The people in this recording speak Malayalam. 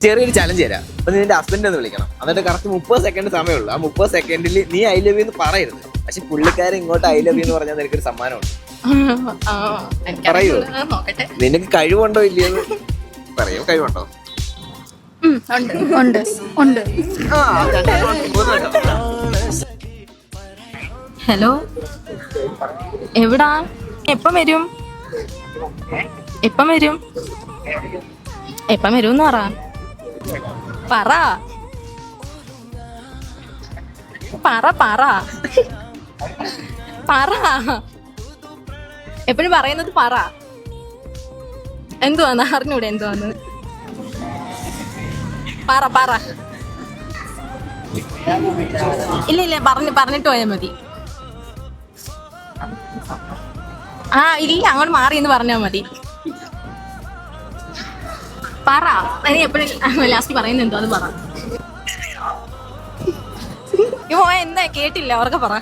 ചെറിയൊരു ചലഞ്ച് തരാം. അപ്പൊ നിന്റെ ഹസ്ബൻഡ് ഒന്ന് വിളിക്കണം. എന്നിട്ട് കറക്റ്റ് 30 സെക്കൻഡ് സമയമുള്ളൂ. ആ 30 സെക്കൻഡിൽ നീ ഐ ലവ് യു എന്ന് പറയരുത്. പക്ഷെ പുള്ളിക്കാരൻ ഇങ്ങോട്ട് ഐ ലവ് യു എന്ന് പറഞ്ഞാൽ നിനക്കൊരു സമ്മാനമുണ്ട്. പറയൂ, നിനക്ക് കഴിവുണ്ടോ ഇല്ലയോ? പറയൂ, കഴിവുണ്ടോ? ഹലോ, എവിടാ? എപ്പം വരും? എപ്പം വരും എന്ന് പറ. എപ്പോഴും പറയുന്നത് പറ. എന്തുവാന്ന് അറിഞ്ഞൂടെ? എന്തുവാന്ന് പറ. ഇല്ല പറഞ്ഞിട്ട് പോയാൽ മതി. ഇല്ല, അങ്ങോട്ട് മാറി എന്ന് പറഞ്ഞാൽ മതി. പറ. നീ എപ്പോഴും ലാസ്റ്റ് പറയുന്നത് എന്തോ അത് പറ. എന്താ കേട്ടില്ല, അവർക്ക് പറ.